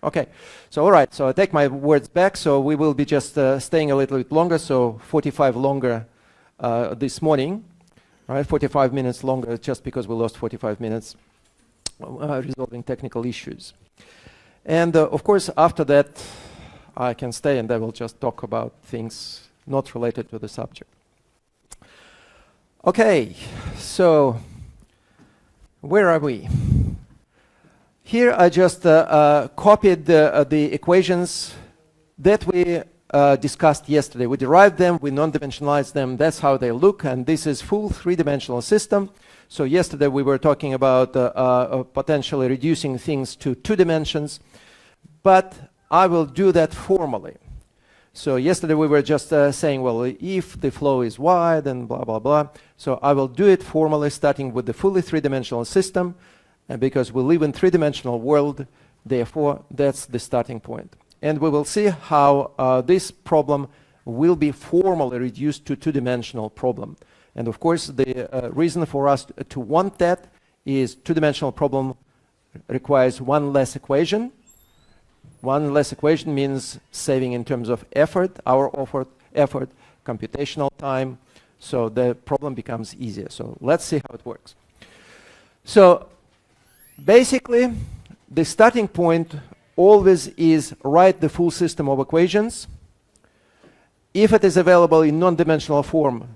Okay. So all right. So I take my words back. So we will be just staying a little bit longer. So 45 longer this morning. All right, 45 minutes longer just because we lost 45 minutes resolving technical issues. And of course, after that, I can stay and I will just talk about things not related to the subject. Okay, so where are we? Here I just copied the equations that we discussed yesterday. We derived them, we non-dimensionalized them, that's how they look, and this is full three-dimensional system. So yesterday we were talking about potentially reducing things to 2 dimensions, but I will do that formally. So yesterday we were just saying, well, if the flow is y, then blah, blah, blah. So I will do it formally, starting with the fully three-dimensional system, and because we live in three-dimensional world, therefore that's the starting point. And we will see how this problem will be formally reduced to 2-dimensional problem. And of course, the reason for us to want that is 2-dimensional problem requires one less equation. One less equation means saving in terms of effort, our effort, computational time. So the problem becomes easier. So let's see how it works. So basically, the starting point always is write the full system of equations. If it is available in non-dimensional form,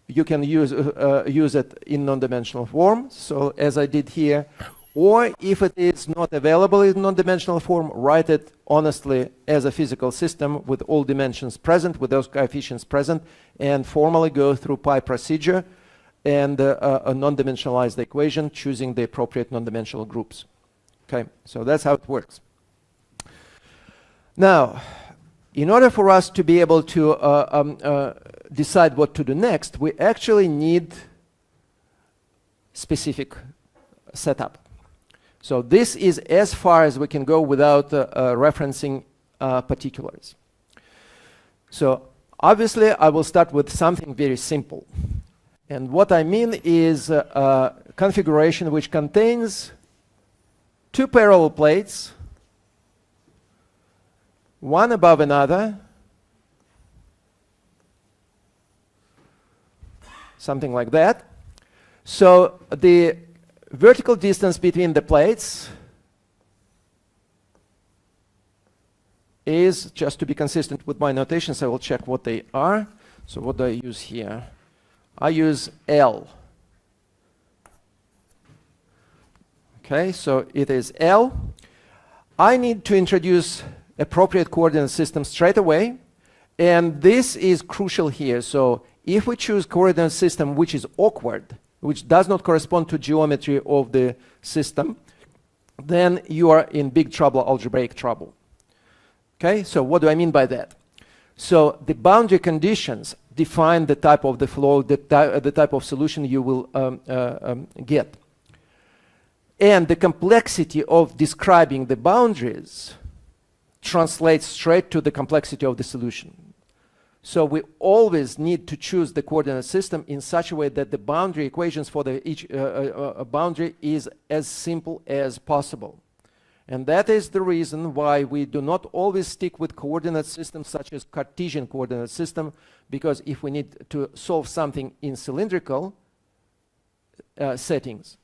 you can use it in non-dimensional form, so as I did here. Or if it is not available in non-dimensional form, write it honestly as a physical system with all dimensions present, with those coefficients present, and formally go through pi procedure and non-dimensionalize the equation, choosing the appropriate non-dimensional groups. Okay, so that's how it works. Now, in order for us to be able to decide what to do next, we actually need specific setup. So this is as far as we can go without referencing particulars. So obviously, I will start with something very simple. And what I mean is a configuration which contains 2 parallel plates, one above another, something like that. So the vertical distance between the plates is, just to be consistent with my notations, I will check what they are. So what do I use here? I use L. Okay, so it is L. I need to introduce appropriate coordinate system straight away, and this is crucial here. So if we choose coordinate system which is awkward, which does not correspond to geometry of the system, then you are in big trouble, algebraic trouble. Okay, so what do I mean by that? So the boundary conditions define the type of the flow, the type of solution you will get. And the complexity of describing the boundaries translates straight to the complexity of the solution. So we always need to choose the coordinate system in such a way that the boundary equations for each boundary is as simple as possible. And that is the reason why we do not always stick with coordinate systems such as Cartesian coordinate system, because if we need to solve something in cylindrical settings,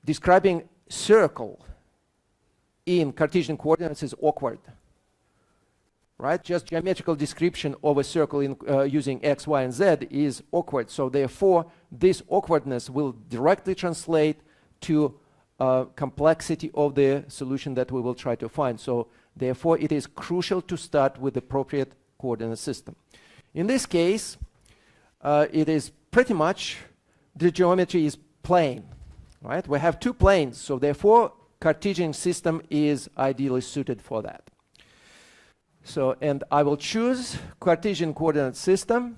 describing circle in Cartesian coordinates is awkward. Right? Just geometrical description of a circle in, using x, y, and z is awkward. So therefore, this awkwardness will directly translate to complexity of the solution that we will try to find. So therefore, it is crucial to start with the appropriate coordinate system. In this case, it is pretty much the geometry is plane. Right? We have 2 planes, so therefore, Cartesian system is ideally suited for that. So, and I will choose Cartesian coordinate system.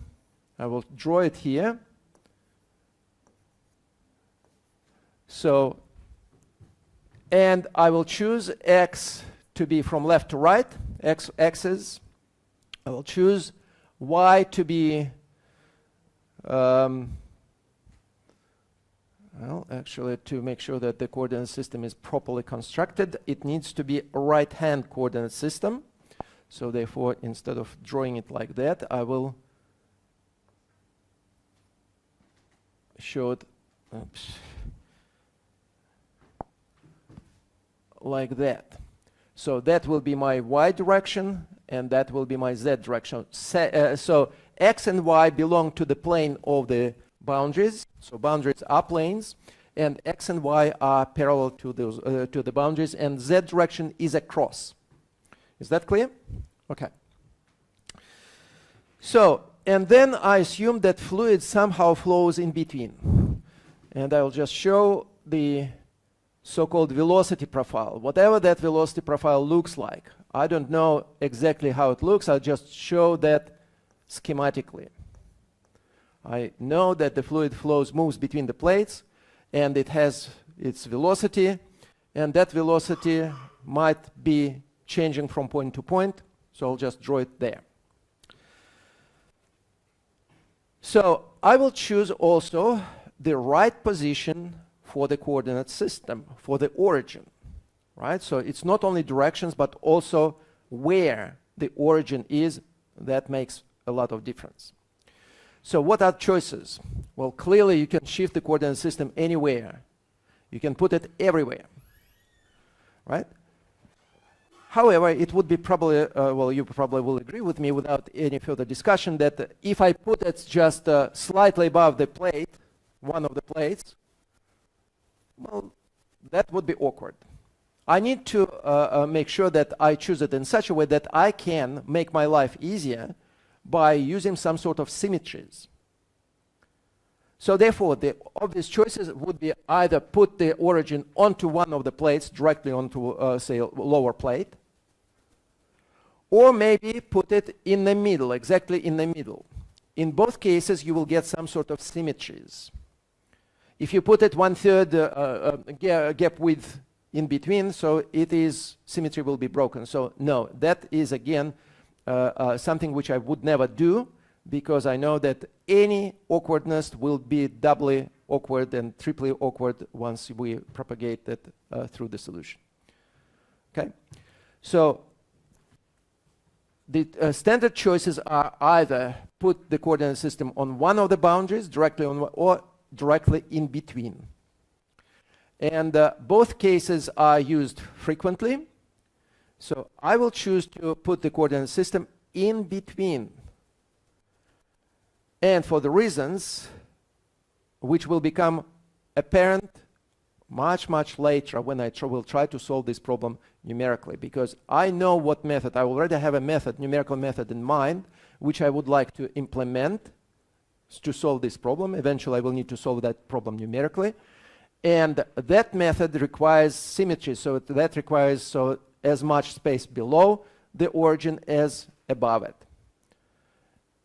I will draw it here. So, and I will choose x to be from left to right, x's. I will choose y to be Well, actually, to make sure that the coordinate system is properly constructed, it needs to be a right-hand coordinate system. So therefore, instead of drawing it like that, I will show it like that. So that will be my y direction, and that will be my z direction. So x and y belong to the plane of the boundaries. So boundaries are planes, and x and y are parallel to those to the boundaries, and z direction is across. Is that clear? Okay. So, and then I assume that fluid somehow flows in between. And I will just show the so-called velocity profile, whatever that velocity profile looks like. I don't know exactly how it looks, I'll just show that schematically. I know that the fluid moves between the plates, and it has its velocity, and that velocity might be changing from point to point, so I'll just draw it there. So I will choose also the right position for the coordinate system, for the origin, right? So it's not only directions, but also where the origin is. That makes a lot of difference. So what are choices? Well, clearly you can shift the coordinate system anywhere. You can put it everywhere, right? However, it would be probably, well, you probably will agree with me without any further discussion that if I put it just slightly above the plate, one of the plates, well, that would be awkward. I need to make sure that I choose it in such a way that I can make my life easier by using some sort of symmetries. So therefore, the obvious choices would be either put the origin onto one of the plates, directly onto, say, a lower plate, or maybe put it in the middle, exactly in the middle. In both cases, you will get some sort of symmetries. If you put it 1/3 gap width in between, so it is, symmetry will be broken. So no, that is again something which I would never do, because I know that any awkwardness will be doubly awkward and triply awkward once we propagate that through the solution. Okay, so the standard choices are either put the coordinate system on one of the boundaries, directly on, or directly in between. And both cases are used frequently. So I will choose to put the coordinate system in between. And for the reasons which will become apparent much, much later when I will try to solve this problem numerically, because I know what method, I already have a method, numerical method in mind, which I would like to implement to solve this problem. Eventually I will need to solve that problem numerically. And that method requires symmetry, so that requires as much space below the origin as above it,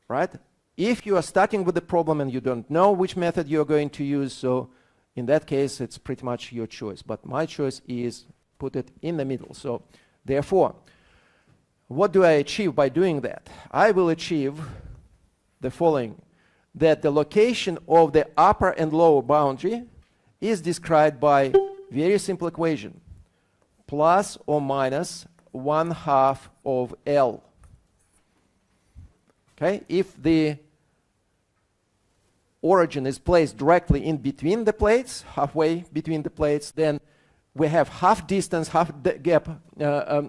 right? If you are starting with the problem and you don't know which method you're going to use, so in that case, it's pretty much your choice. But my choice is put it in the middle. So therefore, what do I achieve by doing that? I will achieve the following, that the location of the upper and lower boundary is described by very simple equation, plus or minus 1/2 of L. Okay, if the origin is placed directly in between the plates, halfway between the plates, then we have half distance, half the gap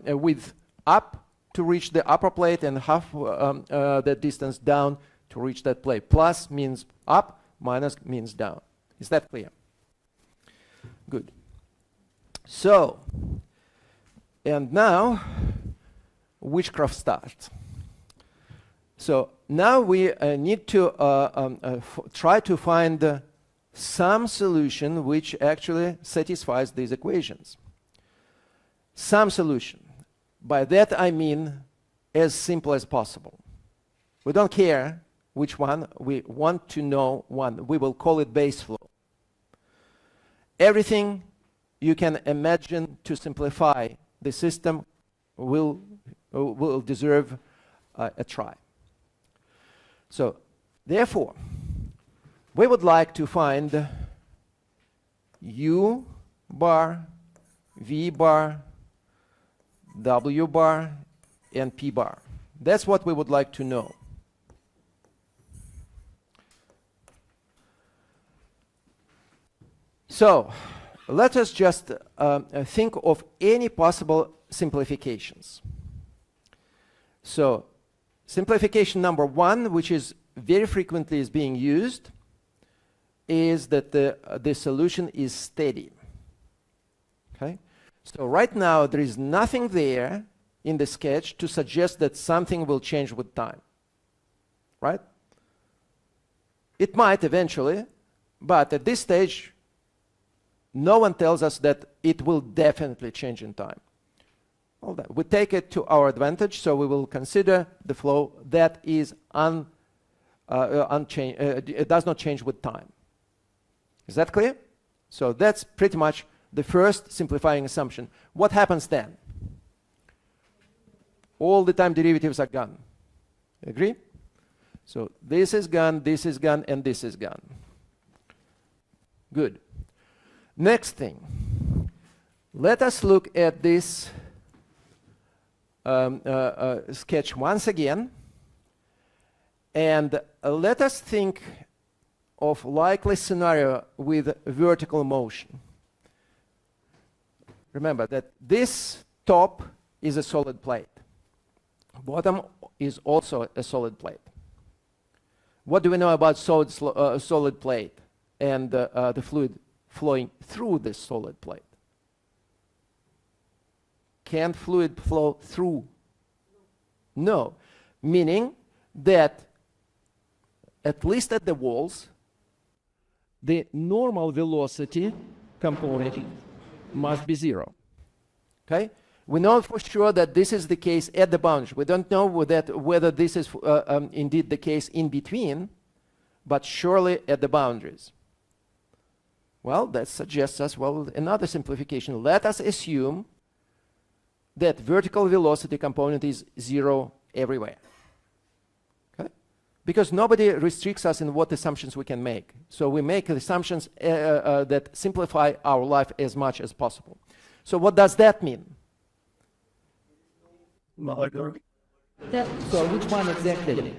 width up to reach the upper plate, and half the distance down to reach that plate. Plus means up, minus means down. Is that clear? Good. So, and now witchcraft starts. So now we need to try to find some solution which actually satisfies these equations. Some solution. By that I mean as simple as possible. We don't care which one, we want to know one. We will call it base flow. Everything you can imagine to simplify the system will deserve a try. So, therefore, we would like to find U bar, V bar, W bar, and P bar. That's what we would like to know. So let us just think of any possible simplifications. So simplification number one, which is very frequently is being used, is that the solution is steady. Okay? So right now there is nothing there in the sketch to suggest that something will change with time. Right? It might eventually, but at this stage no one tells us that it will definitely change in time. All that. We take it to our advantage, so we will consider the flow that is unchanged. It does not change with time. Is that clear? So that's pretty much the first simplifying assumption. What happens then? All the time derivatives are gone. Agree? So this is gone, and this is gone. Good. Next thing. Let us look at this sketch once again, and let us think of likely scenario with vertical motion. Remember that this top is a solid plate. Bottom is also a solid plate. What do we know about solid plate and the fluid flowing through this solid plate? Can fluid flow through? No. Meaning that at least at the walls, the normal velocity component must be zero. Okay? We know for sure that this is the case at the boundary. We don't know whether this is indeed the case in between, but surely at the boundaries. Well, that suggests us, well, another simplification. Let us assume that vertical velocity component is zero everywhere. Okay? Because nobody restricts us in what assumptions we can make. So we make assumptions that simplify our life as much as possible. So what does that mean? So which one exactly?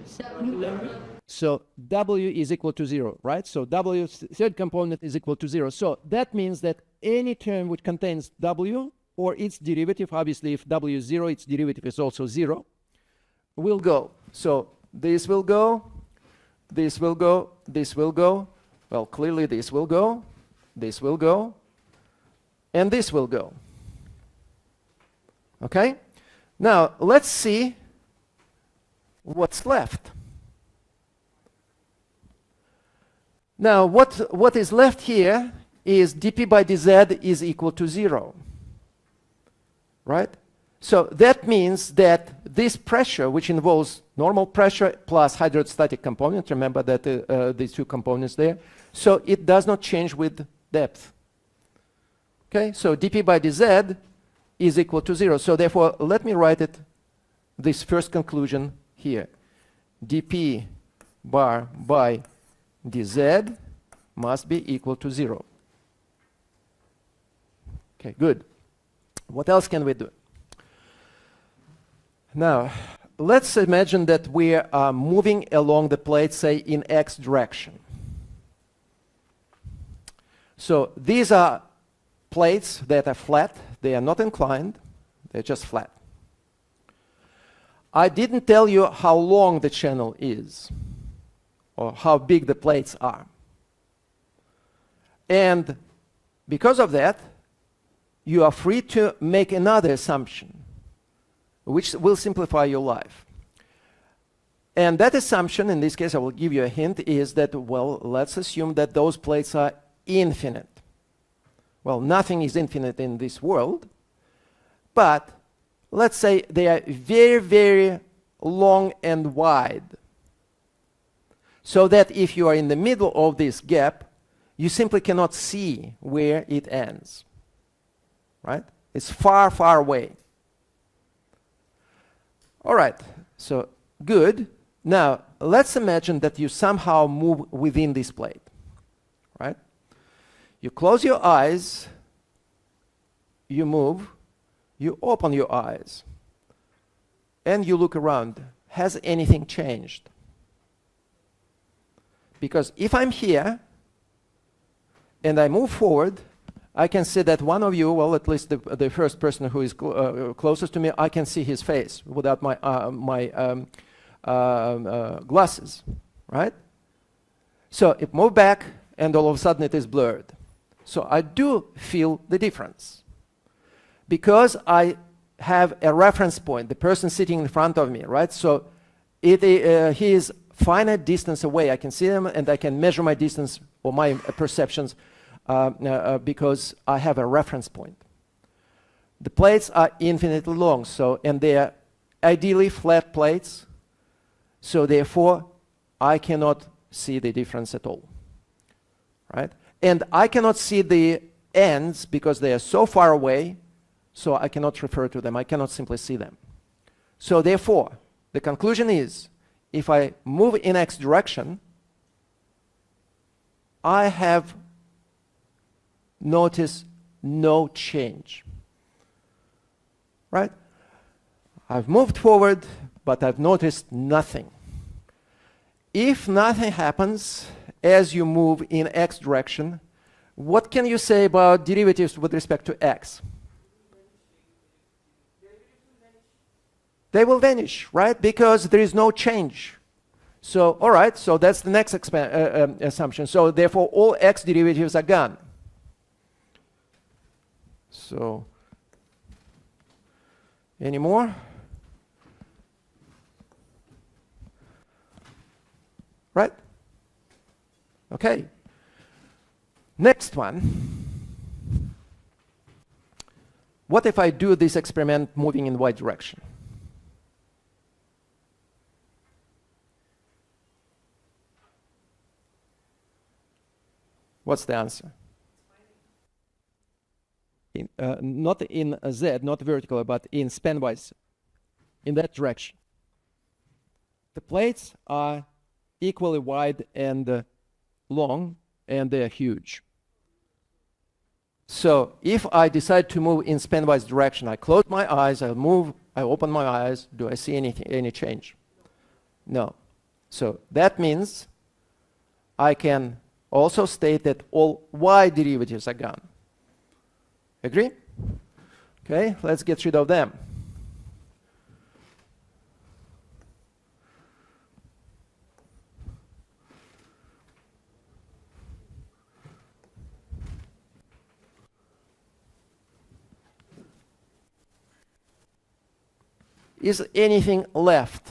So W is equal to zero, right? So W, third component, is equal to zero. So that means that any term which contains W or its derivative, obviously if W is zero, its derivative is also zero, will go. So this will go, this will go, this will go. Well, clearly this will go, and this will go. Okay? Now, let's see what's left. Now, what is left here is dp by dz is equal to zero. Right? So that means that this pressure, which involves normal pressure plus hydrostatic component, remember that these two components there, so it does not change with depth. Okay, so dp by dz is equal to zero. So therefore, let me write it, this first conclusion here. dp bar by dz must be equal to zero. Okay, good. What else can we do? Now, let's imagine that we are moving along the plate, say, in x direction. So these are plates that are flat. They are not inclined. They're just flat. I didn't tell you how long the channel is or how big the plates are. And because of that, you are free to make another assumption, which will simplify your life. And that assumption, in this case, I will give you a hint, is that, well, let's assume that those plates are infinite. Well, nothing is infinite in this world, but let's say they are very, very long and wide. So that if you are in the middle of this gap, you simply cannot see where it ends. Right? It's far, far away. All right, so good. Now, let's imagine that you somehow move within this plate. Right? You close your eyes, you move, you open your eyes, and you look around. Has anything changed? Because if I'm here and I move forward, I can see that one of you, well, at least the first person who is closest to me, I can see his face without my glasses, right? So it moved back, and all of a sudden it is blurred. So I do feel the difference because I have a reference point, the person sitting in front of me, right? So he is finite distance away. I can see him and I can measure my distance or my perceptions because I have a reference point. The plates are infinitely long, so, and they are ideally flat plates, so therefore I cannot see the difference at all, right? And I cannot see the ends because they are so far away, so I cannot refer to them. I cannot simply see them. So therefore, the conclusion is, if I move in X direction, I have noticed no change, right? I've moved forward, but I've noticed nothing. If nothing happens as you move in X direction, what can you say about derivatives with respect to X? They will vanish, right? Because there is no change. So, all right, so that's the next assumption. So, therefore, all X derivatives are gone. So, any more? Right? Okay. Next one. What if I do this experiment moving in Y direction? What's the answer? Not in Z, not vertical, but in spanwise, in that direction. The plates are equally wide and long, and they're huge. So if I decide to move in spanwise direction, I close my eyes, I move, I open my eyes, do I see any change? No. So that means I can also state that all Y derivatives are gone. Agree? Okay, let's get rid of them. Is anything left?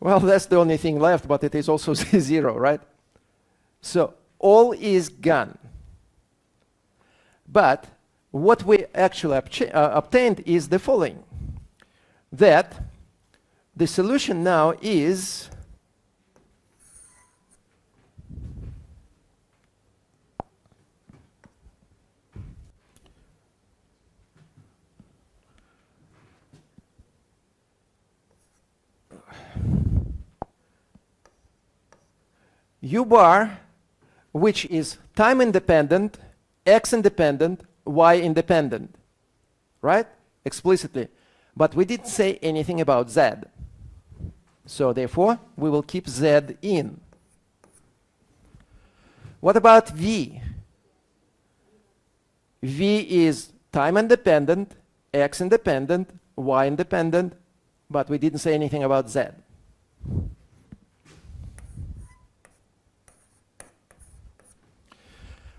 Well, that's the only thing left, but it is also 0, right? So all is gone. But what we actually obtained is the following, that the solution now is U bar, which is time independent, X independent, Y independent, right? Explicitly. But we didn't say anything about Z. So therefore, we will keep Z in. What about V? V is time independent, X independent, Y independent, but we didn't say anything about Z.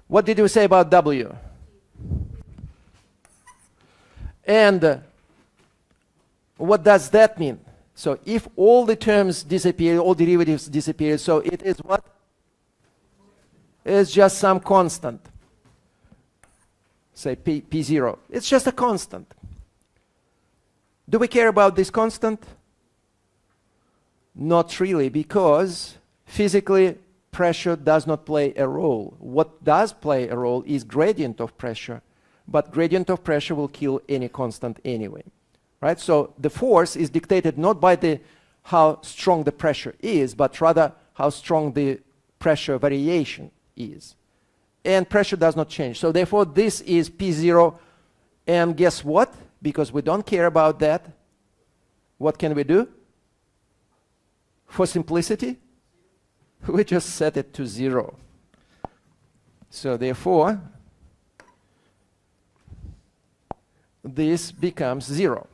What did we say about W? And what does that mean? So if all the terms disappear, all derivatives disappear, so it is what? It's just some constant. Say P0. It's just a constant. Do we care about this constant? Not really, because physically pressure does not play a role. What does play a role is gradient of pressure, but gradient of pressure will kill any constant anyway, right? So the force is dictated not by how strong the pressure is, but rather how strong the pressure variation is. And pressure does not change. So therefore, this is P0. And guess what? Because we don't care about that, what can we do? For simplicity, we just set it to 0. So therefore, this becomes 0.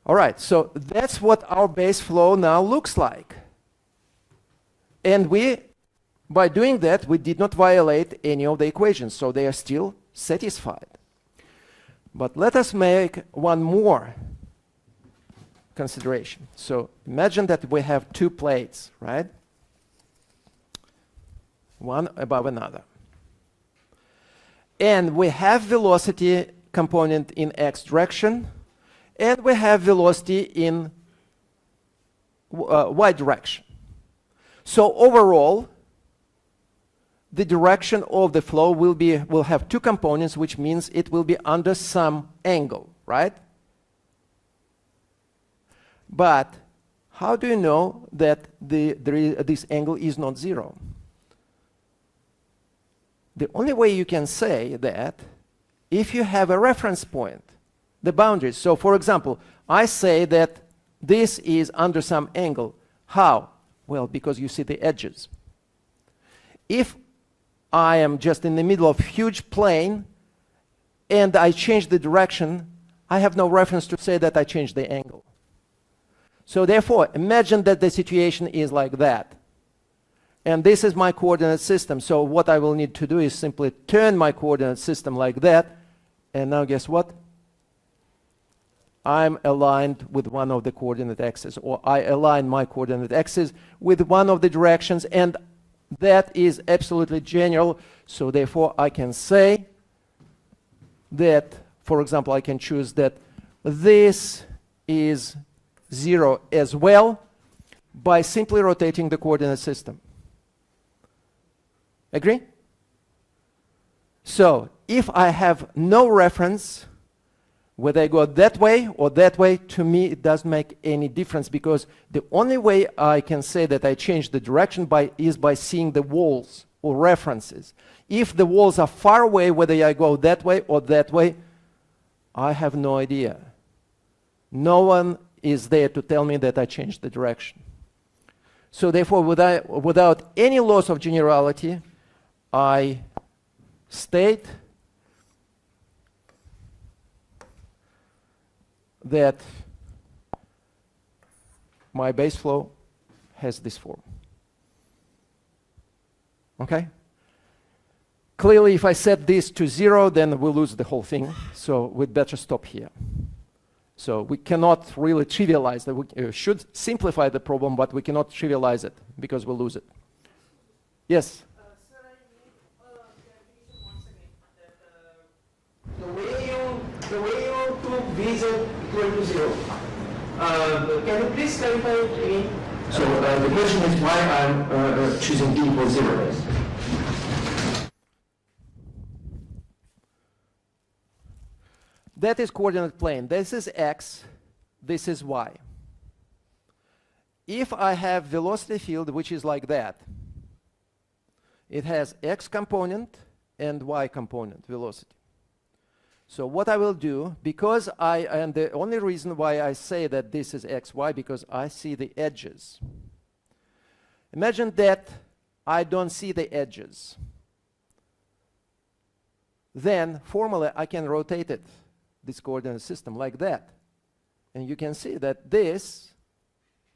All right, so that's what our base flow now looks like. And by doing that, we did not violate any of the equations, so they are still satisfied. But let us make one more consideration. So imagine that we have two plates, right? One above another. And we have velocity component in x direction, and we have velocity in y direction. So overall, the direction of the flow will have two components, which means it will be under some angle, right? But how do you know that this angle is not 0? The only way you can say that if you have a reference point, the boundaries. So for example, I say that this is under some angle. How? Well, because you see the edges. If I am just in the middle of a huge plane and I change the direction, I have no reference to say that I changed the angle. So therefore, imagine that the situation is like that. And this is my coordinate system. So what I will need to do is simply turn my coordinate system like that. And now guess what? I'm aligned with one of the coordinate axes, or I align my coordinate axis with one of the directions, and that is absolutely general. So therefore, I can say that, for example, I can choose that this is 0 as well by simply rotating the coordinate system. Agree? So if I have no reference, whether I go that way or that way, to me it doesn't make any difference, because the only way I can say that I change the direction is by seeing the walls or references. If the walls are far away, whether I go that way or that way, I have no idea. No one is there to tell me that I changed the direction. So therefore, without any loss of generality, I state that my base flow has this form. Okay? Clearly, if I set this to 0, then we'll lose the whole thing. So we'd better stop here. So we cannot really trivialize that. We should simplify the problem, but we cannot trivialize it because we'll lose it. Yes? Sir, I need clarification once again. The way you took V is equal to 0. Can you please clarify it again? So the question is why I'm choosing V equals 0. That is coordinate plane. This is x, this is y. If I have velocity field which is like that, it has x component and y component velocity. So what I will do, because and the only reason why I say that this is x, y, because I see the edges. Imagine that I don't see the edges. Then formally I can rotate it, this coordinate system, like that. And you can see that this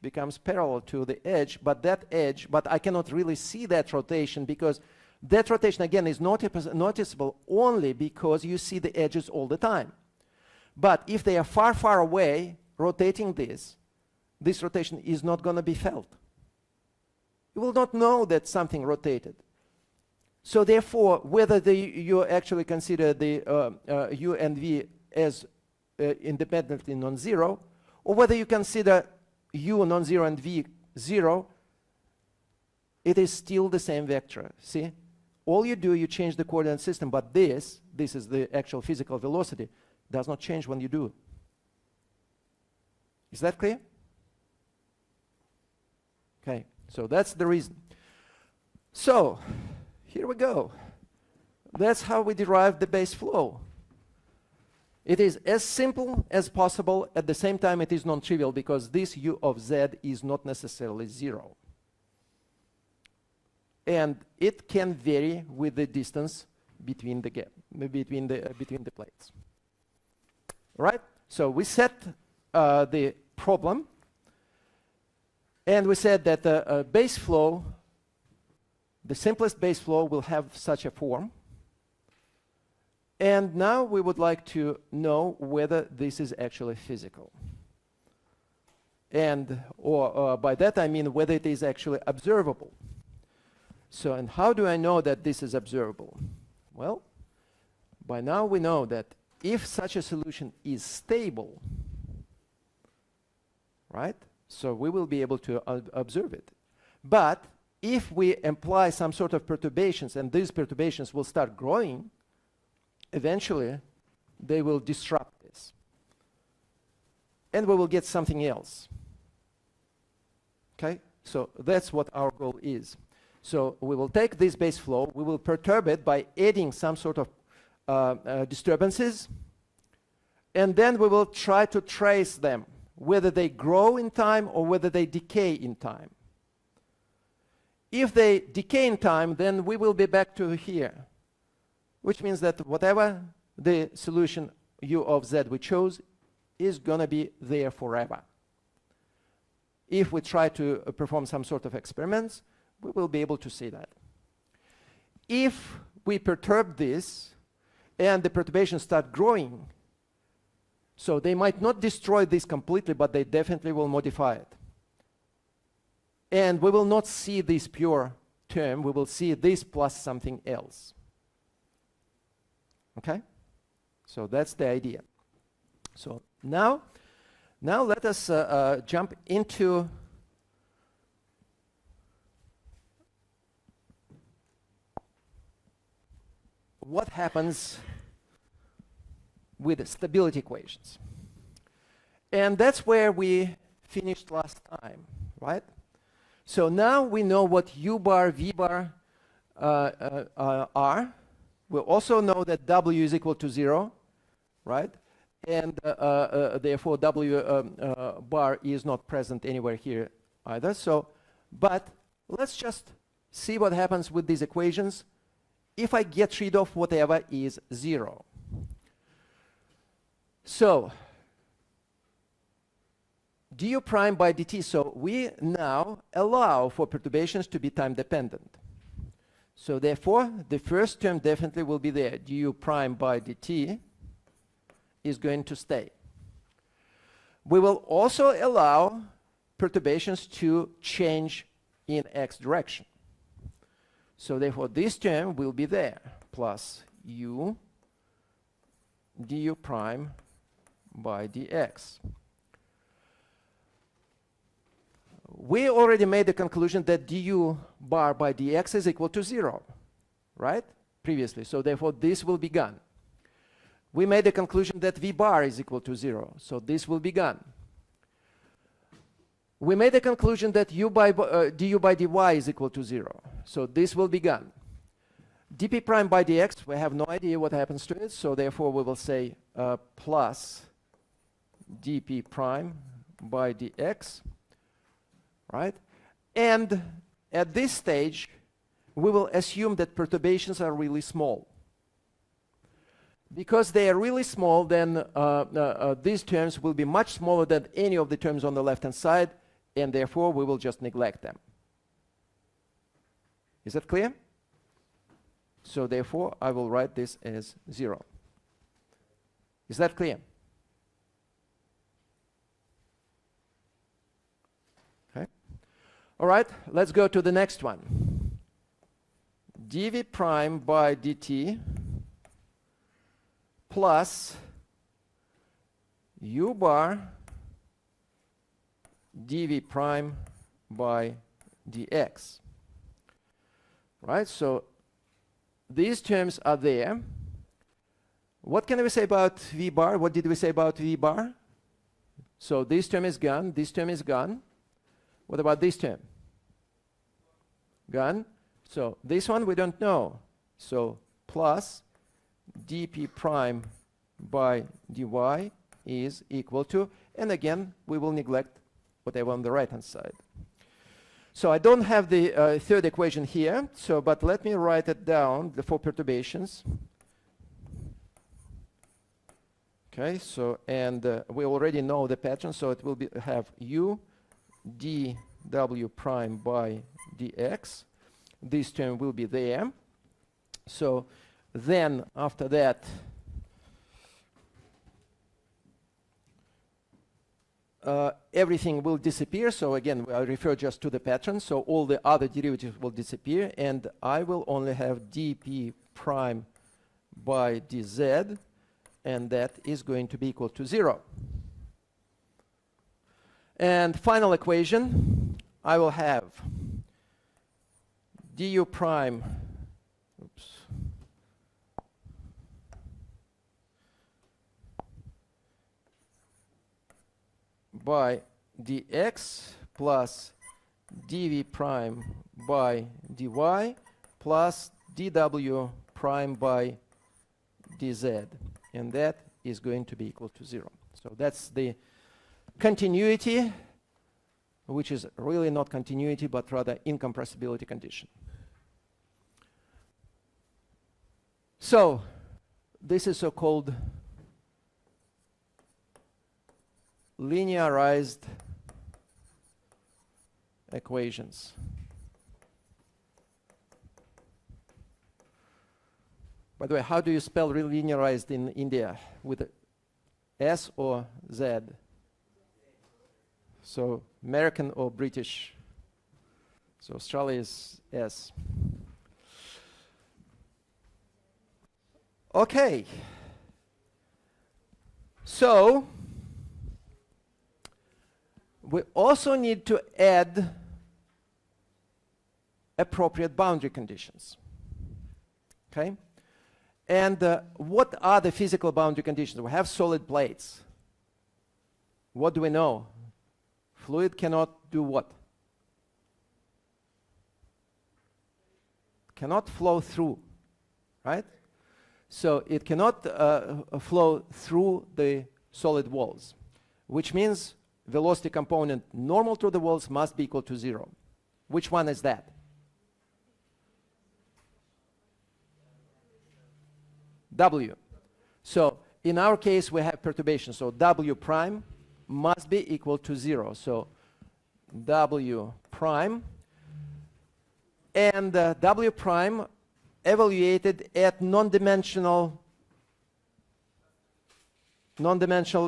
becomes parallel to the edge, but I cannot really see that rotation, because that rotation again is noticeable only because you see the edges all the time. But if they are far, far away, rotating this rotation is not going to be felt. You will not know that something rotated. So therefore, whether you actually consider the u and v as independently non-zero, or whether you consider u non-zero and v 0, it is still the same vector. See? All you do, you change the coordinate system, but this is the actual physical velocity, does not change when you do. Is that clear? Okay, so that's the reason. So here we go. That's how we derive the base flow. It is as simple as possible. At the same time, it is non-trivial because this u of z is not necessarily 0. And it can vary with the distance between the plates. All right? So we set the problem, and we said that the base flow, the simplest base flow, will have such a form. And now we would like to know whether this is actually physical. And, or by that I mean whether it is actually observable. So, and how do I know that this is observable? Well, by now we know that if such a solution is stable, right, so we will be able to observe it. But if we apply some sort of perturbations, and these perturbations will start growing, eventually they will disrupt this. And we will get something else. Okay? So that's what our goal is. So we will take this base flow, we will perturb it by adding some sort of disturbances, and then we will try to trace them, whether they grow in time or whether they decay in time. If they decay in time, then we will be back to here, which means that whatever the solution u of z we chose is going to be there forever. If we try to perform some sort of experiments, we will be able to see that. If we perturb this and the perturbations start growing, so they might not destroy this completely, but they definitely will modify it. And we will not see this pure term, we will see this plus something else. Okay? So that's the idea. So now let us jump into what happens with stability equations. And that's where we finished last time, right? So now we know what u bar, v bar are. We also know that w is equal to 0, right? And therefore w bar is not present anywhere here either. So, but let's just see what happens with these equations if I get rid of whatever is 0. So, du prime by dt, so we now allow for perturbations to be time dependent. So therefore, the first term definitely will be there. Du prime by dt is going to stay. We will also allow perturbations to change in x direction. So therefore, this term will be there, plus u du prime by dx. We already made the conclusion that du bar by dx is equal to 0, right? Previously. So therefore, this will be gone. We made the conclusion that v bar is equal to 0. So this will be gone. We made the conclusion that du by dy is equal to 0. So this will be gone. dp prime by dx, we have no idea what happens to it. So therefore, we will say plus dp prime by dx. Right? And at this stage, we will assume that perturbations are really small. Because they are really small, then these terms will be much smaller than any of the terms on the left-hand side, and therefore we will just neglect them. Is that clear? So therefore, I will write this as 0. Is that clear? Okay. All right, let's go to the next one. dv prime by dt plus u bar dv prime by dx. Right, so these terms are there. What can we say about v bar? What did we say about v bar? So this term is gone, this term is gone. What about this term? Gone. So this one we don't know. So plus dp prime by dy is equal to, and again, we will neglect whatever on the right-hand side. So I don't have the third equation here, so but let me write it down, the four perturbations. Okay, so, and we already know the pattern, so it will be have u dw prime by dx. This term will be there. So then after that, everything will disappear. So again, I refer just to the pattern. So all the other derivatives will disappear, and I will only have dp prime by dz, and that is going to be equal to 0. And final equation, I will have du prime, oops, by dx plus dv prime by dy plus dw prime by dz, and that is going to be equal to 0. So that's the continuity, which is really not continuity but rather incompressibility condition. So this is so-called linearized equations. By the way, how do you spell linearized in India? With S or Z? So American or British? So Australia is S. Okay. So we also need to add appropriate boundary conditions. Okay? And what are the physical boundary conditions? We have solid plates. What do we know? Fluid cannot do what? Cannot flow through, right? So it cannot flow through the solid walls, which means velocity component normal to the walls must be equal to 0. Which one is that? W. So in our case we have perturbation, so W prime must be equal to 0. So W prime, and W prime evaluated at non-dimensional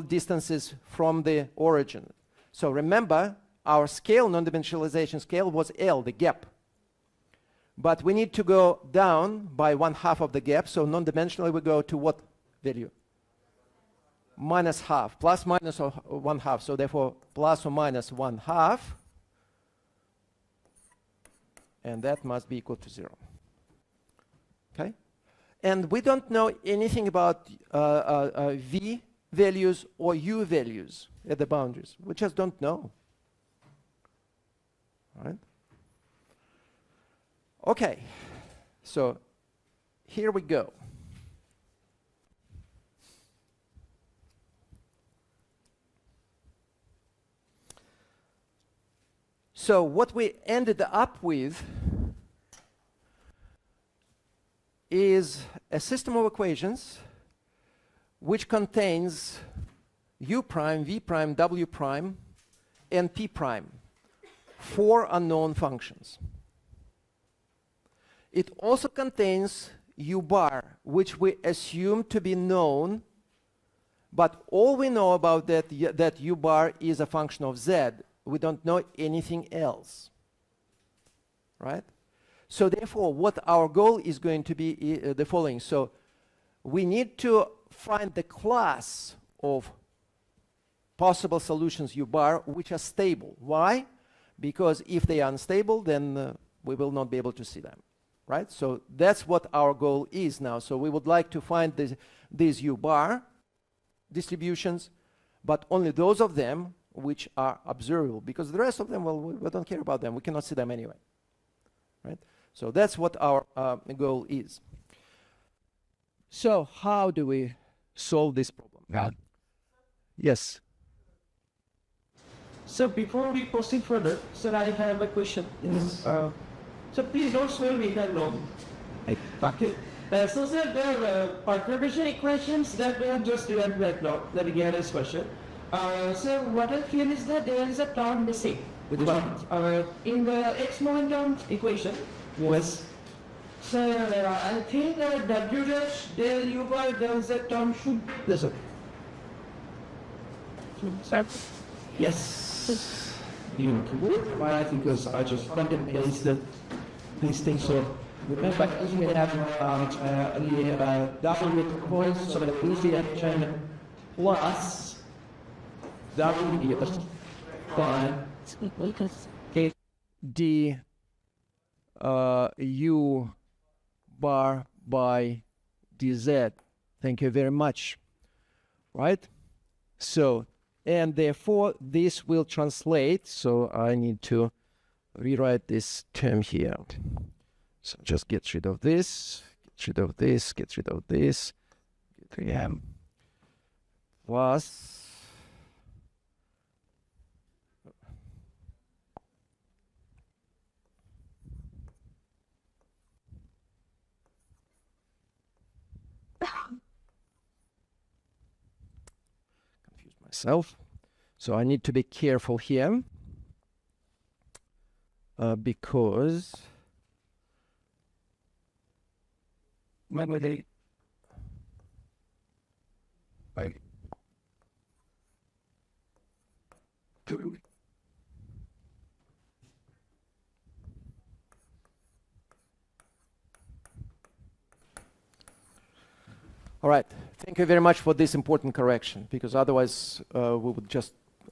distances from the origin. So remember, our scale, non-dimensionalization scale, was L, the gap. But we need to go down by 1/2 of the gap, so non-dimensionally we go to what value? Minus half, plus minus 1/2, so therefore plus or minus 1/2, and that must be equal to 0. Okay? And we don't know anything about V values or U values at the boundaries. We just don't know. All right? Okay, so here we go. So what we ended up with is a system of equations which contains U prime, V prime, W prime, and P prime, 4 unknown functions. It also contains U bar, which we assume to be known, but all we know about that U bar is a function of Z. We don't know anything else, right? So therefore, what our goal is going to be the following. So we need to find the class of possible solutions U bar which are stable. Why? Because if they are unstable, then we will not be able to see them. Right? So that's what our goal is now. So we would like to find these U bar distributions, but only those of them which are observable, because the rest of them, well, we don't care about them. We cannot see them anyway. Right? So that's what our goal is. So how do we solve this problem? Yes. So before we proceed further, sir, I have a question. Yes. So please don't swear me that long. Okay. So sir, there are perturbation equations that we have just derived right now. Let me get this question. So what I feel is that there is a term missing. Which one? In the x momentum equation. Yes. So I think that w dash del u by del z term should be this one. Yes. Why? Because I just contemplated these things. So remember, we have double with points, so that we see China plus W by d u bar by dz. Thank you very much. Right? So, and therefore this will translate, so I need to rewrite this term here. So just get rid of this, get rid of this, get rid of this, get rid of plus myself. So I need to be careful here because all right, thank you very much for this important correction, because otherwise we would just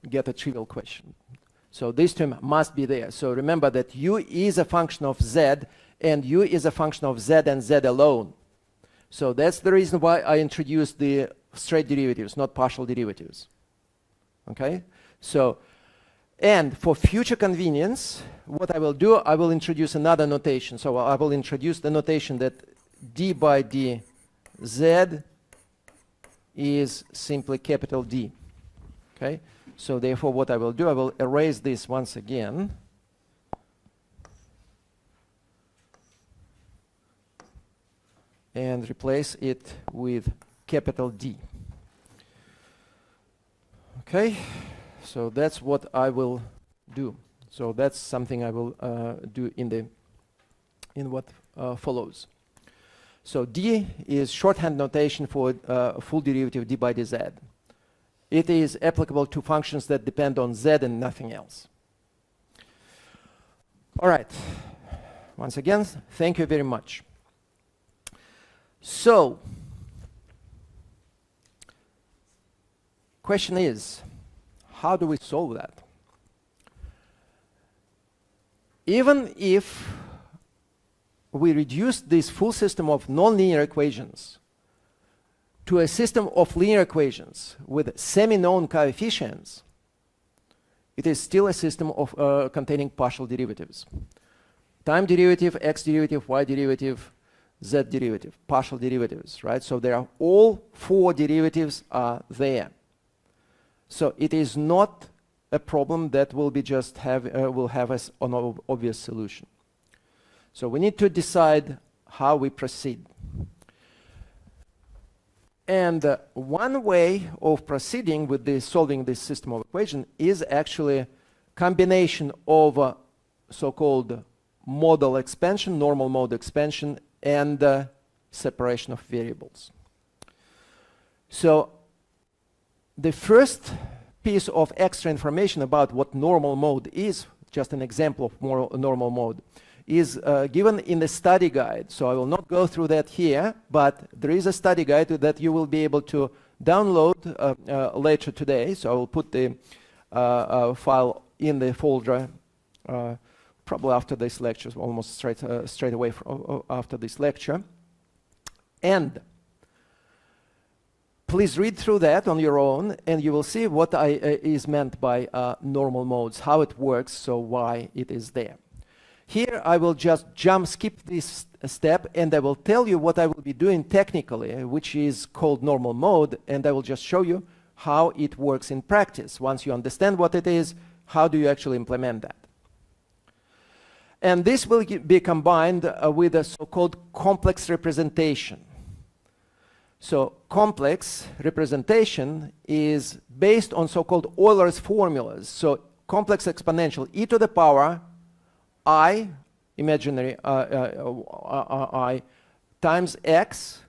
get a trivial question. So this term must be there. So remember that u is a function of z, and u is a function of z and z alone. So that's the reason why I introduced the straight derivatives, not partial derivatives. Okay? So, and for future convenience, what I will do, I will introduce another notation. So I will introduce the notation that d by dz is simply capital D. Okay? So therefore what I will do, I will erase this once again. And replace it with capital D. Okay? So that's what I will do. So that's something I will do in what follows. So D is shorthand notation for full derivative d by dz. It is applicable to functions that depend on z and nothing else. All right. Once again, thank you very much. So, question is, how do we solve that? Even if we reduce this full system of nonlinear equations to a system of linear equations with semi-known coefficients, it is still a system of containing partial derivatives. Time derivative, x derivative, y derivative, z derivative, partial derivatives, right? So there are all four derivatives are there. So it is not a problem that will be just will have us an obvious solution. So we need to decide how we proceed. And one way of proceeding with solving this system of equation is actually combination of so-called modal expansion, normal mode expansion, and separation of variables. So the first piece of extra information about what normal mode is, just an example of normal mode, is given in the study guide. So I will not go through that here, but there is a study guide that you will be able to download later today. So I will put the file in the folder probably after this lecture, almost straight away after this lecture. And please read through that on your own, and you will see what is meant by normal modes, how it works, so why it is there. Here I will just skip this step, and I will tell you what I will be doing technically, which is called normal mode, and I will just show you how it works in practice. Once you understand what it is, how do you actually implement that? And this will be combined with a so-called complex representation. So complex representation is based on so-called Euler's formulas. So complex exponential e to the power I, imaginary I, times x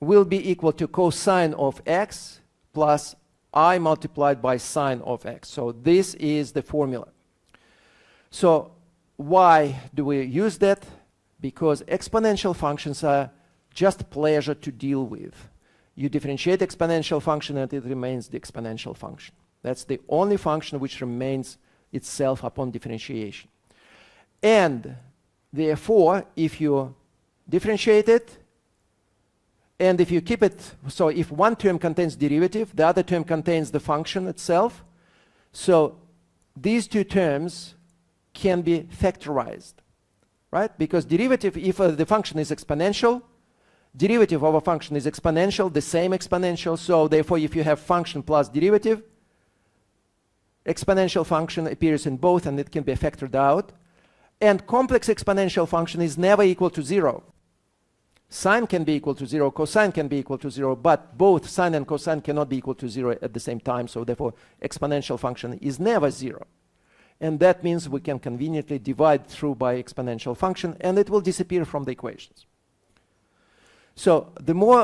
will be equal to cosine of x plus I multiplied by sine of x. So this is the formula. So why do we use that? Because exponential functions are just pleasure to deal with. You differentiate exponential function and it remains the exponential function. That's the only function which remains itself upon differentiation. And therefore, if you differentiate it, and if you keep it, so if one term contains derivative, the other term contains the function itself, so these two terms can be factorized, right? Because derivative, if the function is exponential, derivative of a function is exponential, the same exponential, so therefore if you have function plus derivative, exponential function appears in both and it can be factored out. And complex exponential function is never equal to 0. Sine can be equal to 0, cosine can be equal to 0, but both sine and cosine cannot be equal to 0 at the same time, so therefore exponential function is never 0. And that means we can conveniently divide through by exponential function and it will disappear from the equations. So the more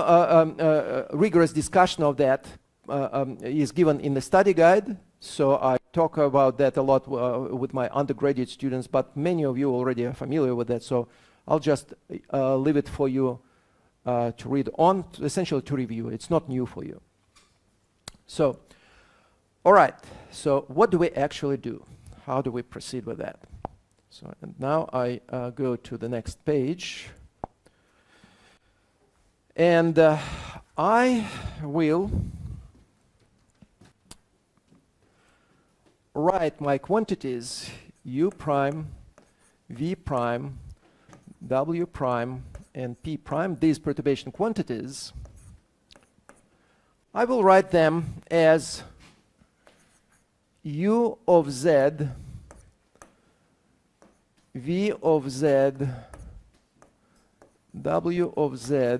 rigorous discussion of that is given in the study guide. So I talk about that a lot with my undergraduate students, but many of you already are familiar with that. So I'll just leave it for you to read on, essentially to review. It's not new for you. So, all right. So what do we actually do? How do we proceed with that? So and now I go to the next page. And I will write my quantities u prime, v prime, w prime, and p prime, these perturbation quantities. I will write them as u of z, v of z, w of z,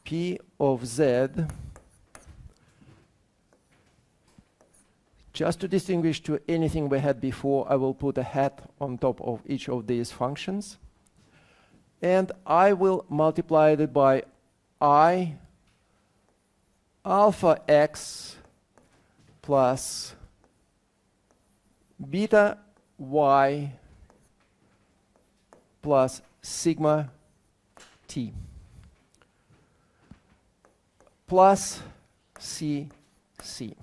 p of z. Just to distinguish to anything we had before, I will put a hat on top of each of these functions. And I will multiply it by I alpha x plus beta y plus sigma t plus c c.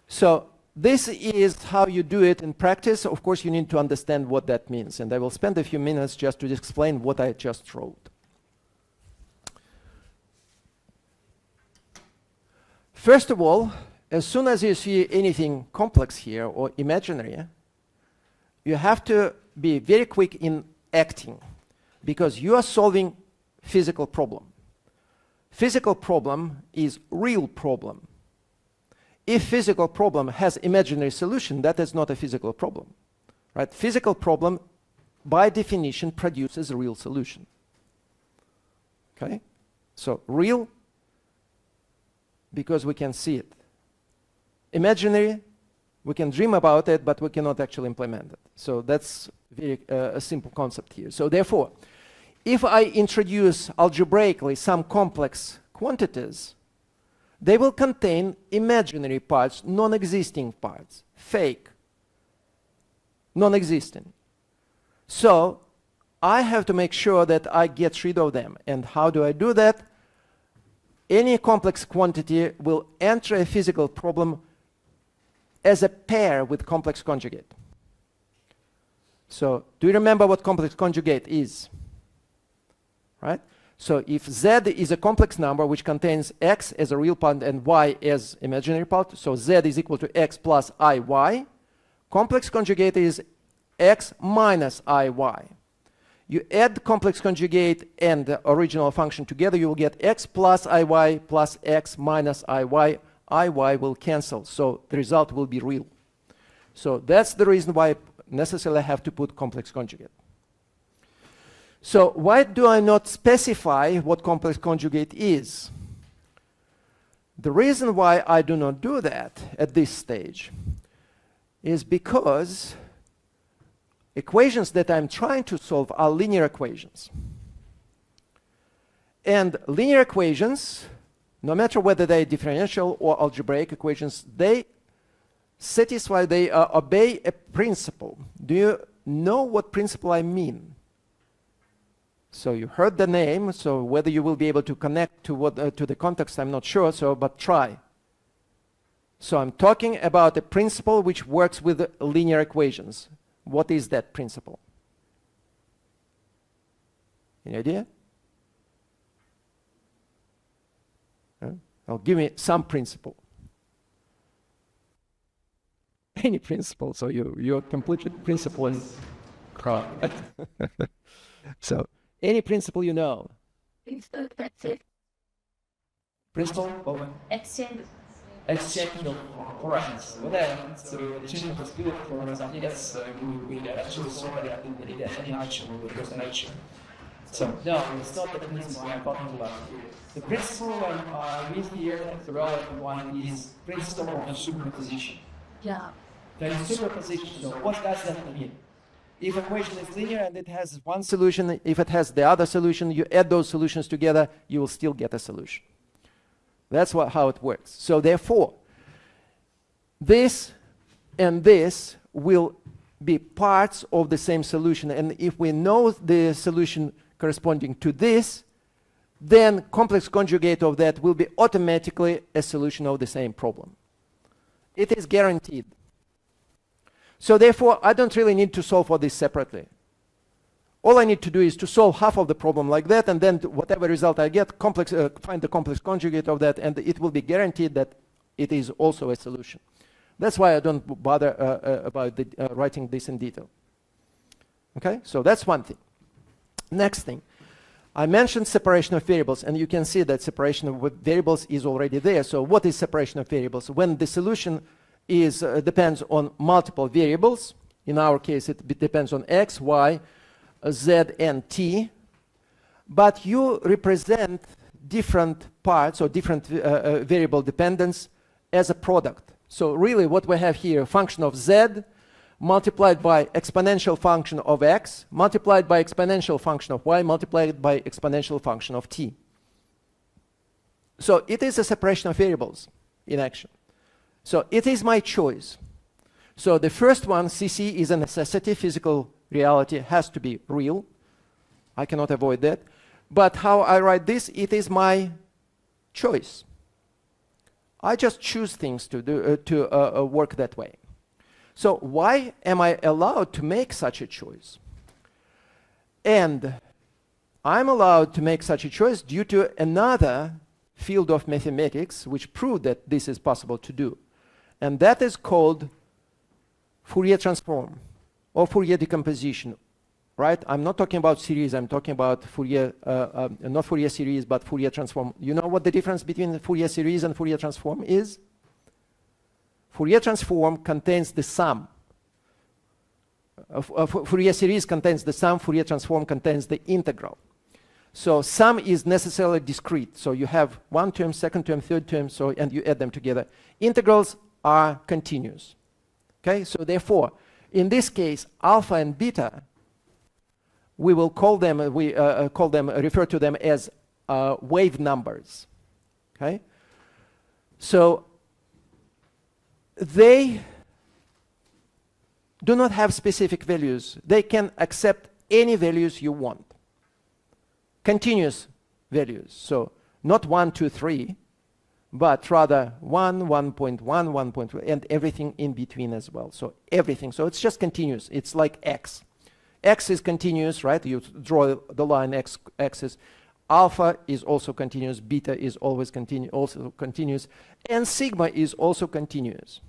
So this is how you do it in practice. Of course, you need to understand what that means. And I will spend a few minutes just to explain what I just wrote. First of all, as soon as you see anything complex here or imaginary, you have to be very quick in acting because you are solving physical problem. Physical problem is real problem. If physical problem has imaginary solution, that is not a physical problem, right? Physical problem, by definition, produces a real solution. Okay? So real, because we can see it. Imaginary, we can dream about it, but we cannot actually implement it. So that's very, a simple concept here. So therefore, if I introduce algebraically some complex quantities, they will contain imaginary parts, non-existing parts, fake, non-existent. So I have to make sure that I get rid of them. And how do I do that? Any complex quantity will enter a physical problem as a pair with complex conjugate. So do you remember what complex conjugate is? Right? So if z is a complex number which contains x as a real part and y as imaginary part, so z is equal to x plus iy, Complex conjugate is x minus iy. You add complex conjugate and the original function together, you will get x plus iy plus x minus iy. Iy will cancel, so the result will be real. So that's the reason why I necessarily have to put complex conjugate. So why do I not specify what complex conjugate is? The reason why I do not do that at this stage is because equations that I'm trying to solve are linear equations. And linear equations, no matter whether they're differential or algebraic equations, they satisfy, they obey a principle. Do you know what principle I mean? So you heard the name, so whether you will be able to connect to what to the context, I'm not sure, so but try. So I'm talking about a principle which works with linear equations. What is that principle? Any idea? I'll give me some principle. Any principle, so you're completely principle and correct. So any principle you know. Principle? Exchange of operations. Whether it's a change of speed for example, yes, we actually saw that in the any action with an action. So no, it's not the principle I'm talking about. The principle we here, the relevant one is principle of superposition. Yeah. There is superposition. So what does that mean? If equation is linear and it has one solution, if it has the other solution, you add those solutions together, you will still get a solution. That's how it works. So therefore, this and this will be parts of the same solution. And if we know the solution corresponding to this, then complex conjugate of that will be automatically a solution of the same problem. It is guaranteed. So therefore, I don't really need to solve for this separately. All I need to do is to solve half of the problem like that, and then whatever result I get, find the complex conjugate of that, and it will be guaranteed that it is also a solution. That's why I don't bother about writing this in detail. Okay, so that's one thing. Next thing, I mentioned separation of variables, and you can see that separation of variables is already there. So what is separation of variables? When the solution is depends on multiple variables, in our case it depends on x, y, z, and t, but you represent different parts or different variable dependence as a product. So really what we have here, a function of z multiplied by exponential function of x, multiplied by exponential function of y, multiplied by exponential function of t. So it is a separation of variables in action. So it is my choice. So the first one, CC, is a necessity. Physical reality has to be real. I cannot avoid that. But how I write this, it is my choice. I just choose things to do work that way. So why am I allowed to make such a choice? And I'm allowed to make such a choice due to another field of mathematics which proved that this is possible to do. And that is called Fourier transform or Fourier decomposition, right? I'm not talking about series, I'm talking about Fourier, not Fourier series, but Fourier transform. You know what the difference between Fourier series and Fourier transform is? Fourier transform contains the sum. Fourier series contains the sum, Fourier transform contains the integral. So sum is necessarily discrete. So you have one term, second term, third term, so, and you add them together. Integrals are continuous. Okay, so therefore, in this case, alpha and beta, we will call them, refer to them as wave numbers. Okay, so they do not have specific values. They can accept any values you want. Continuous values, so not 1, 2, 3, but rather 1, 1.1, 1.2, and everything in between as well. So everything, so it's just continuous. It's like x. X is continuous, right? You draw the line x-axis. Alpha is also continuous, beta is always also continuous, and sigma is also continuous.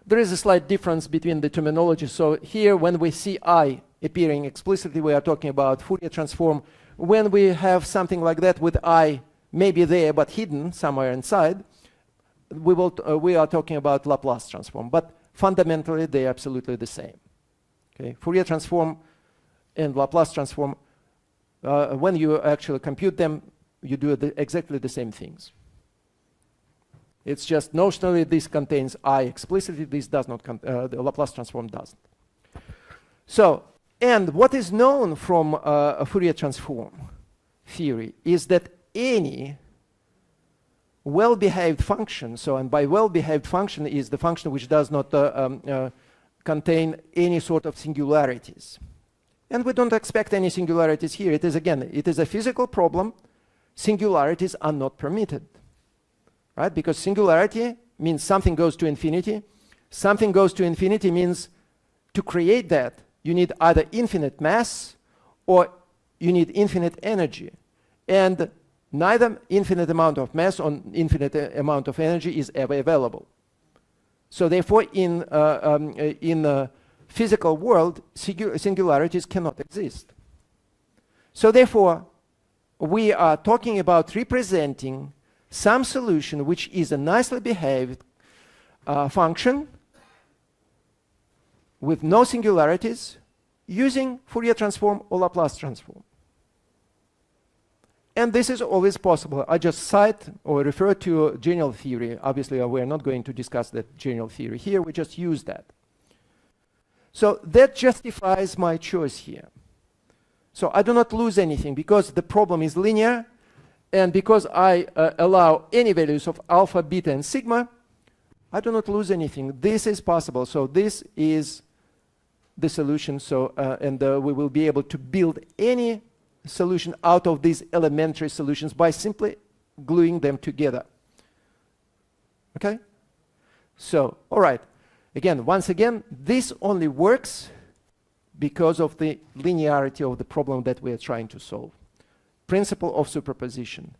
there is a slight difference between the terminology. So here, when we see I appearing explicitly, we are talking about Fourier transform. When we have something like that with I maybe there but hidden somewhere inside, we are talking about Laplace transform. But fundamentally, they are absolutely the same. Okay? Fourier transform and Laplace transform, when you actually compute them, you do exactly the same things. It's just notionally this contains I explicitly, this does not, the Laplace transform doesn't. So, and what is known from a Fourier transform theory is that any well-behaved function, so and by well-behaved function is the function which does not contain any sort of singularities. And we don't expect any singularities here. It is, again, it is a physical problem. Singularities are not permitted. Right? Because singularity means something goes to infinity. Something goes to infinity means to create that, you need either infinite mass or you need infinite energy. And neither infinite amount of mass or infinite amount of energy is ever available. So therefore, in the physical world, singularities cannot exist. So therefore, we are talking about representing some solution which is a nicely behaved function with no singularities using Fourier transform or Laplace transform. And this is always possible. I just cite or refer to general theory. Obviously, we are not going to discuss that general theory here. We just use that. So that justifies my choice here. So I do not lose anything because the problem is linear. And because I allow any values of alpha, beta, and sigma, I do not lose anything. This is possible. So this is the solution. So and we will be able to build any solution out of these elementary solutions by simply gluing them together. Okay? So, all right. Again, once again, this only works because of the linearity of the problem that we are trying to solve. Principle of superposition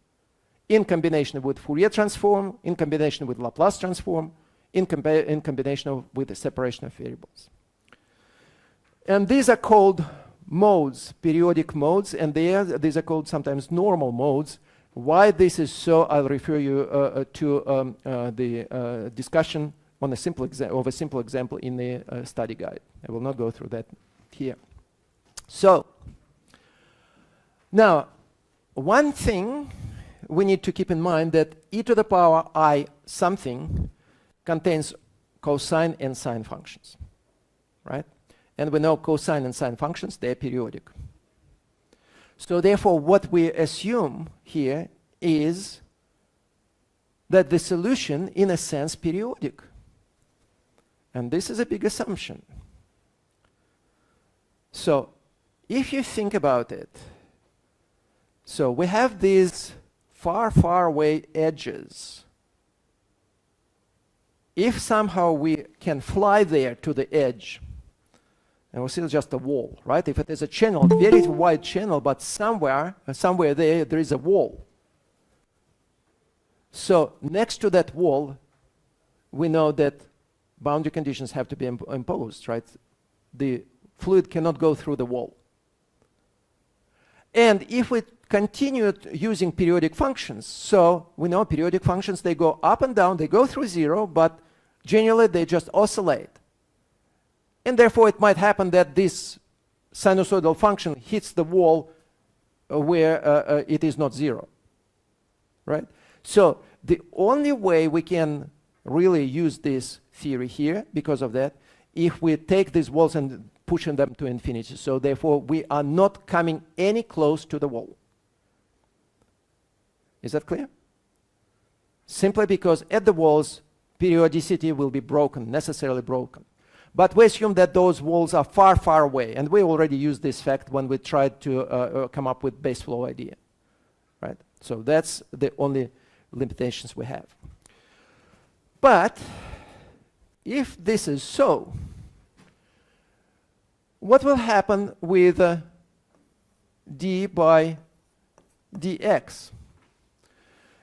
in combination with Fourier transform, in combination with Laplace transform, in combination with the separation of variables. And these are called modes, periodic modes, and these are called sometimes normal modes. Why this is so, I'll refer you to the discussion on a simple example in the study guide. I will not go through that here. So, now, one thing we need to keep in mind that e to the power I something contains cosine and sine functions, right? And we know cosine and sine functions, they're periodic. So therefore, what we assume here is that the solution, in a sense, periodic. And this is a big assumption. So if you think about it, so we have these far, far away edges. If somehow we can fly there to the edge, and we see just a wall, right? If it is a channel, very wide channel, but somewhere there is a wall. So next to that wall, we know that boundary conditions have to be imposed, right? The fluid cannot go through the wall. And if we continue using periodic functions, so we know periodic functions, they go up and down, they go through zero, but generally they just oscillate. And therefore it might happen that this sinusoidal function hits the wall where it is not zero, right? So the only way we can really use this theory here, because of that, if we take these walls and pushing them to infinity. So therefore we are not coming any close to the wall. Is that clear? Simply because at the walls, periodicity will be broken, necessarily broken. But we assume that those walls are far, far away. And we already used this fact when we tried to come up with base flow idea. Right? So that's the only limitations we have. But if this is so, what will happen with d by dx?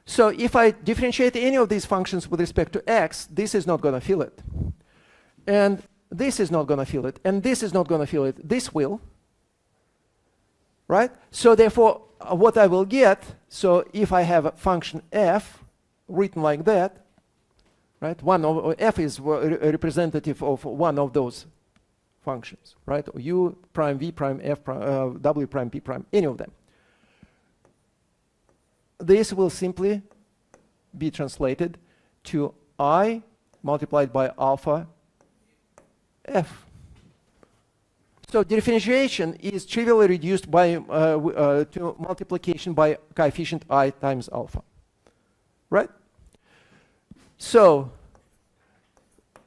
So if I differentiate any of these functions with respect to x, this is not going to fill it. And this is not going to fill it, and this is not going to fill it. This will, right? So therefore, what I will get, so if I have a function f written like that, right? F is a representative of one of those functions, right? Or u prime, v prime, f prime, w prime, p prime, any of them. This will simply be translated to I multiplied by alpha f. So differentiation is trivially reduced by to multiplication by coefficient I times alpha, right? So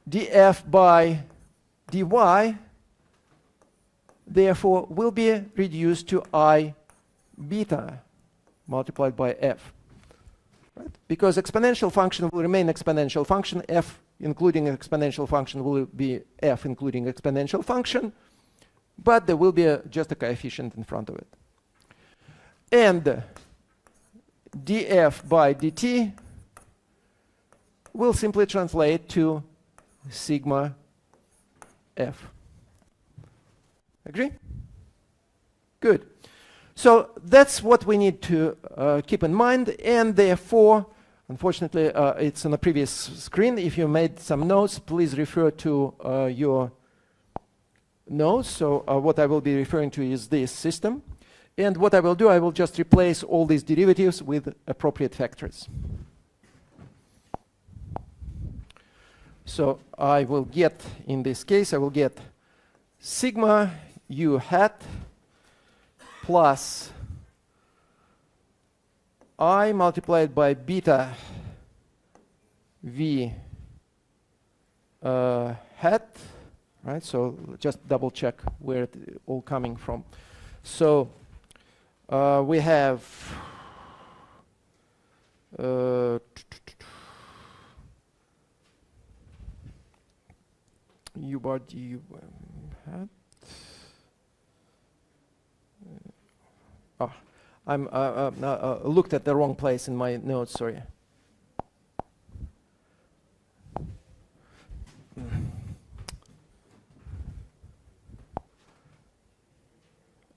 df by dy therefore will be reduced to I beta multiplied by f, right? Because exponential function will remain exponential function, f including exponential function will be f including exponential function, but there will be just a coefficient in front of it. And df by dt will simply translate to sigma f. Agree? Good. So that's what we need to keep in mind, and therefore, unfortunately, it's on the previous screen. If you made some notes, please refer to your notes. So what I will be referring to is this system. And what I will do, I will just replace all these derivatives with appropriate factors. So I will get, in this case, I will get sigma u hat plus I multiplied by beta v hat, right? So just double check where it all coming from. So we have u bar du hat. I'm looked at the wrong place in my notes, sorry.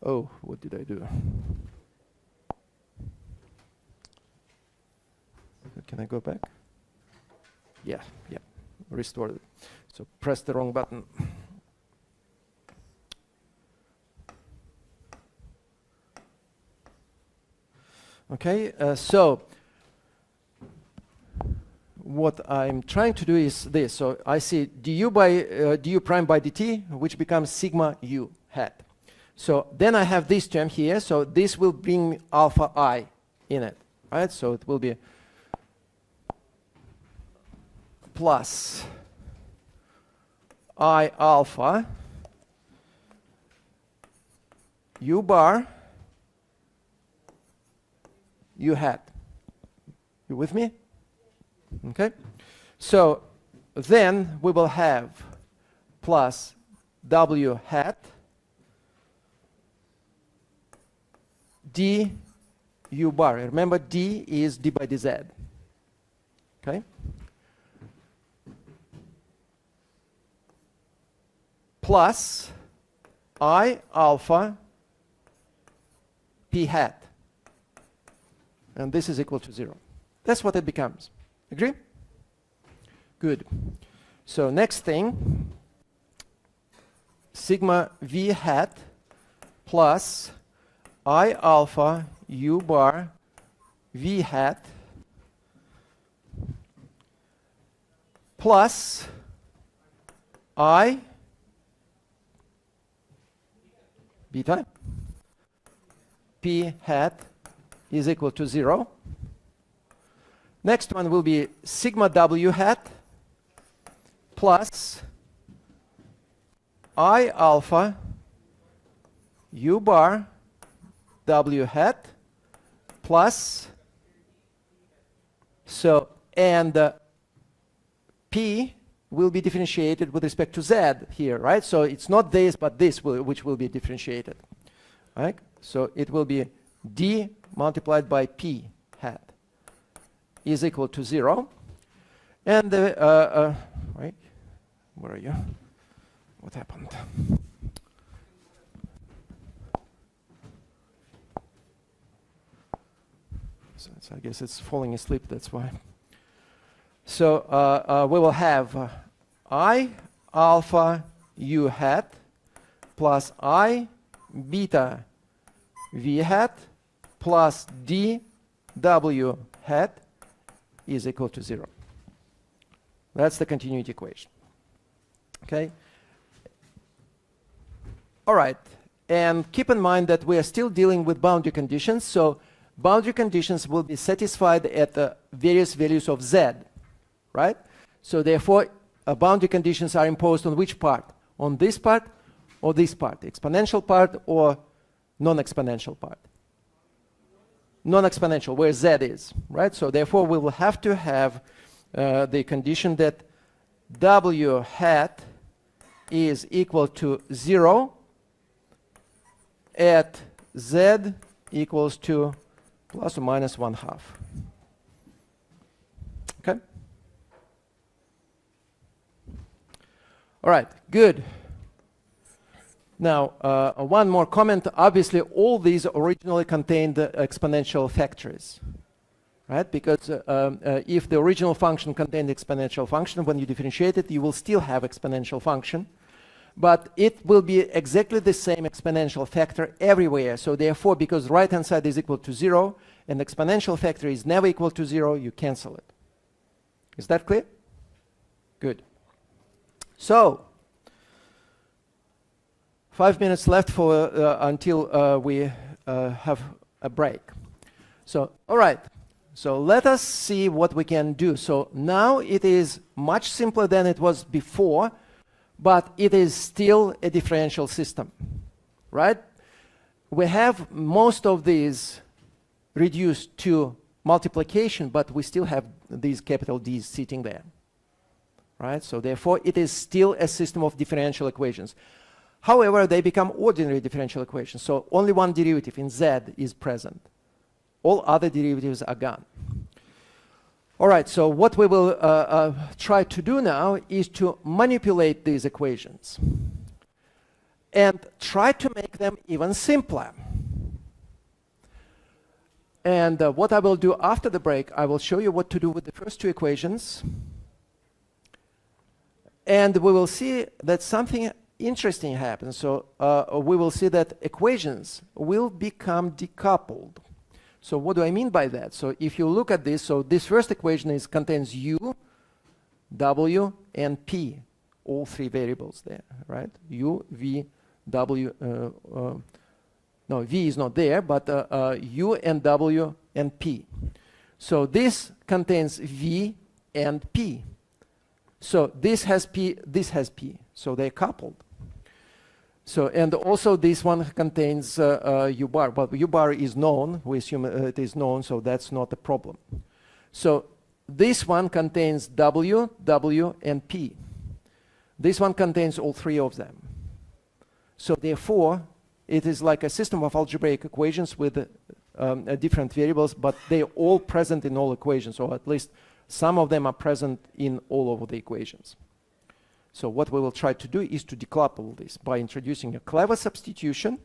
Oh, what did I do? Can I go back? Yeah, restored it. So press the wrong button. Okay, so what I'm trying to do is this. So I see du prime by dt, which becomes sigma u hat. So then I have this term here. So this will bring alpha I in it, right? So it will be plus I alpha u bar u hat. You with me? Okay. So then we will have plus w hat d u bar. Remember, d is d by dz. Okay. Plus I alpha p hat. And this is equal to 0. That's what it becomes. Agree? Good. So next thing, sigma v hat plus I alpha u bar v hat plus I beta p hat is equal to 0. Next one will be sigma w hat plus I alpha u bar w hat plus, so, and p will be differentiated with respect to z here, right? So it's not this, but this which will be differentiated, right? So it will be d multiplied by p hat is equal to 0. And right, Where are you? What happened? So I guess it's falling asleep, that's why. So we will have I alpha u hat plus I beta v hat plus d w hat is equal to 0. That's the continuity equation. Okay? All right. And keep in mind that we are still dealing with boundary conditions. So boundary conditions will be satisfied at various values of z. Right? So therefore, boundary conditions are imposed on which part? On this part or this part? Exponential part or non-exponential part? Non-exponential, where z is. Right? So therefore, we will have to have the condition that w hat is equal to 0 at z equals to plus or minus 1/2. Okay? All right, good. Now, one more comment. Obviously, all these originally contained exponential factors. Right? Because if the original function contained exponential function, when you differentiate it, you will still have exponential function. But it will be exactly the same exponential factor everywhere. So therefore, because right-hand side is equal to 0, and exponential factor is never equal to 0, you cancel it. Is that clear? Good. So, 5 minutes left for until we have a break. So, all right. So let us see what we can do. So now it is much simpler than it was before, but it is still a differential system, right? We have most of these reduced to multiplication, but we still have these capital D's sitting there, right? So therefore, it is still a system of differential equations. However, they become ordinary differential equations. So only one derivative in z is present. All other derivatives are gone. All right, so what we will try to do now is to manipulate these equations and try to make them even simpler. And what I will do after the break, I will show you what to do with the first two equations. And we will see that something interesting happens. So we will see that equations will become decoupled. So what do I mean by that? So if you look at this, so this first equation contains u, w, and p, all three variables there, right? U, v, w, no, v is not there, but u and w and p. So this contains v and p. So this has p, this has p. So they're coupled. So, and also this one contains u bar, but u bar is known, we assume it is known, so that's not a problem. So this one contains w, w, and p. This one contains all three of them. So therefore, it is like a system of algebraic equations with different variables, but they're all present in all equations, or at least some of them are present in all of the equations. So what we will try to do is to decouple this by introducing a clever substitution.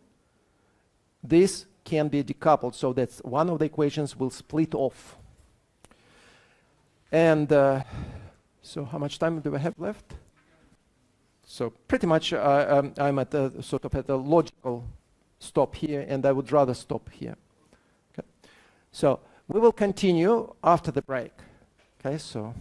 This can be decoupled so that one of the equations will split off. And so how much time do we have left? So pretty much I'm at a sort of at a logical stop here, and I would rather stop here. Okay. So we will continue after the break. Okay, so